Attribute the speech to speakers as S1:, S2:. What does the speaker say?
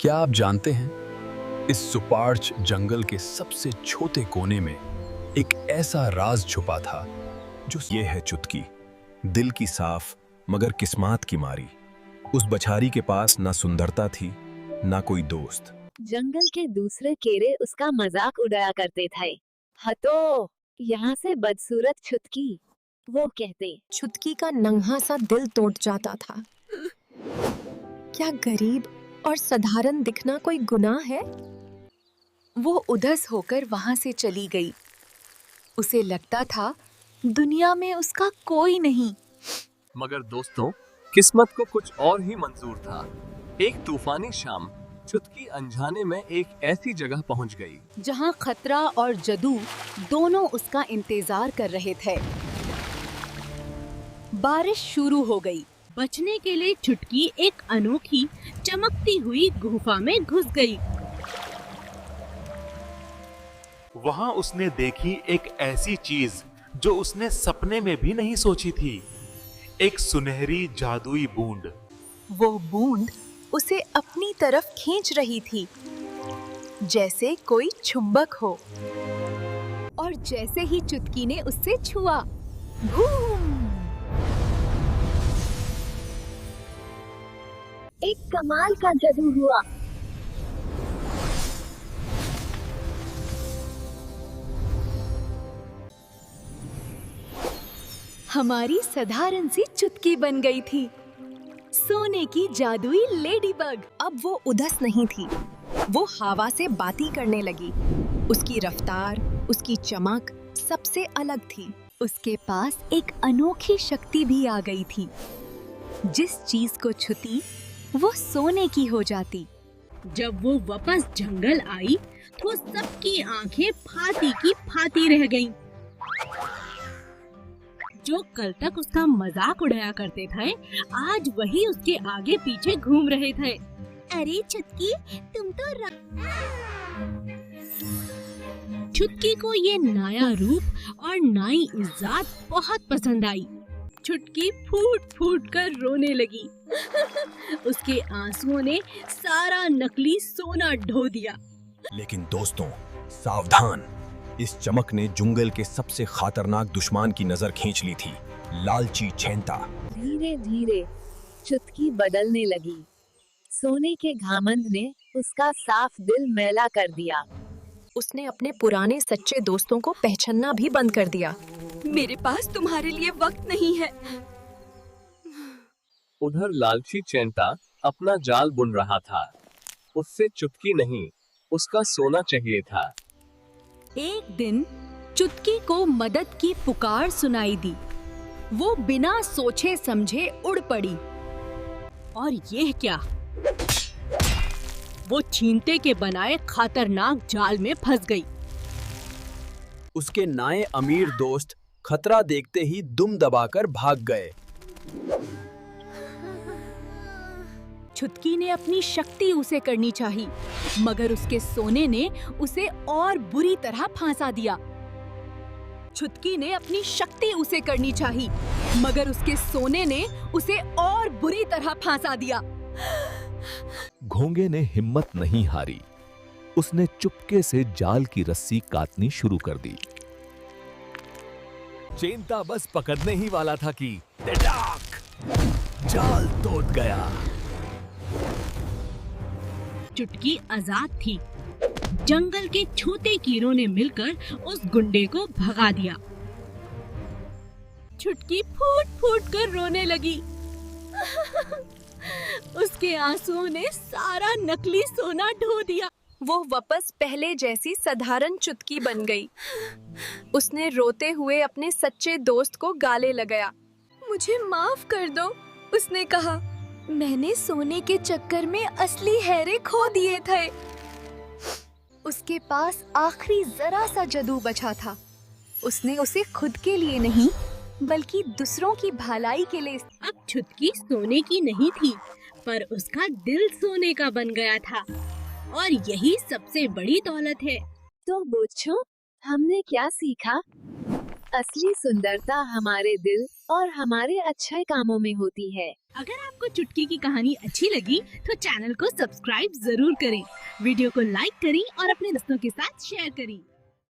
S1: क्या आप जानते हैं, इस सुपार्च जंगल के सबसे छोटे कोने में एक ऐसा राज छुपा था जो ये है चुटकी, दिल की साफ मगर किस्मत की मारी। उस बछारी के पास ना सुंदरता थी ना कोई दोस्त।
S2: जंगल के दूसरे केरे उसका मजाक उड़ाया करते थे। हटो यहाँ से बदसूरत छुटकी, वो कहते।
S3: छुटकी का नन्हा सा दिल टूट जाता था। क्या गरीब और साधारण दिखना कोई गुनाह है? वो उदास होकर वहां से चली गई। उसे लगता था दुनिया में उसका कोई नहीं।
S4: मगर दोस्तों, किस्मत को कुछ और ही मंजूर था। एक तूफानी शाम चुटकी अनजाने में एक ऐसी जगह पहुंच गई
S5: जहां खतरा और जादू दोनों उसका इंतजार कर रहे थे। बारिश शुरू हो गई। बचने के लिए चुटकी एक अनोखी चमकती हुई गुफा में घुस गई।
S6: वहां उसने देखी एक ऐसी चीज जो उसने सपने में भी नहीं सोची थी। एक सुनहरी जादुई बूंद।
S3: वो बूंद उसे अपनी तरफ खींच रही थी, जैसे कोई चुंबक हो।
S5: और जैसे ही चुटकी ने उससे छुआ,
S3: बूम!
S2: एक कमाल का जादू हुआ।
S5: हमारी साधारण सी चुटकी बन गई थी सोने की जादुई लेडीबग।
S3: अब वो उदास नहीं थी, वो हवा से बातें करने लगी। उसकी रफ्तार, उसकी चमक सबसे अलग थी।
S5: उसके पास एक अनोखी शक्ति भी आ गई थी। जिस चीज को छूती वो सोने की हो जाती।
S7: जब वो वापस जंगल आई तो सबकी आंखें फाती की फाती रह गईं। जो कल तक उसका मजाक उड़ाया करते थे, आज वही उसके आगे पीछे घूम रहे थे।
S8: अरे चुटकी, तुम तो
S7: चुटकी को ये नया रूप और नई इज्जत बहुत पसंद आई। चुटकी फूट फूट कर रोने लगी। उसके आंसुओं ने सारा नकली सोना ढो दिया।
S1: लेकिन दोस्तों, सावधान! इस चमक ने जंगल के सबसे खतरनाक दुश्मन की नजर खींच ली थी, लालची चेंता।
S2: धीरे धीरे चुटकी बदलने लगी। सोने के घमंड ने उसका साफ दिल मैला कर दिया।
S3: उसने अपने पुराने सच्चे दोस्तों को पहचानना भी बंद कर दिया।
S5: मेरे पास तुम्हारे लिए वक्त नहीं है।
S4: उधर लालची चेंटा अपना जाल बुन रहा था। उससे चुटकी नहीं, उसका सोना चाहिए था।
S5: एक दिन चुटकी को मदद की पुकार सुनाई दी। वो बिना सोचे समझे उड़ पड़ी।
S7: और ये क्या? वो चींटे के बनाए खतरनाक जाल में फंस गई।
S1: उसके नए अमीर दोस्त खतरा देखते ही दुम दबाकर भाग गए।
S5: चुटकी ने अपनी शक्ति उसे करनी चाहिए, मगर उसके सोने ने उसे और बुरी तरह फांसा दिया। चुटकी ने अपनी शक्ति उसे करनी चाहिए, मगर उसके सोने ने उसे और बुरी तरह फांसा दिया।
S9: घोंगे ने हिम्मत नहीं हारी। उसने चुपके से जाल की रस्सी काटनी शुरू कर दी। चेंता बस पकड़ने ही वाला था कि जाल टूट गया।
S7: चुटकी आजाद थी। जंगल के छोटे कीड़ों ने मिलकर उस गुंडे को भगा दिया।
S5: चुटकी फूट फूट कर रोने लगी। उसके आंसुओं ने सारा नकली सोना ढो दिया।
S3: वो वापस पहले जैसी साधारण चुटकी बन गई। उसने रोते हुए अपने सच्चे दोस्त को गाले लगाया।
S5: मुझे माफ कर दो, उसने कहा। मैंने सोने के चक्कर में असली हैरे खो दिए थे। उसके पास आखिरी जरा सा जादू बचा था। उसने उसे खुद के लिए नहीं, बल्कि दूसरों की भलाई के लिए।
S7: अब चुटकी सोने की नहीं थी, पर उसका दिल सोने का बन गया था। और यही सबसे बड़ी दौलत है।
S2: तो बच्चों, हमने क्या सीखा? असली सुंदरता हमारे दिल और हमारे अच्छे कामों में होती है।
S7: अगर आपको चुटकी की कहानी अच्छी लगी तो चैनल को सब्सक्राइब जरूर करें, वीडियो को लाइक करें और अपने दोस्तों के साथ शेयर करें।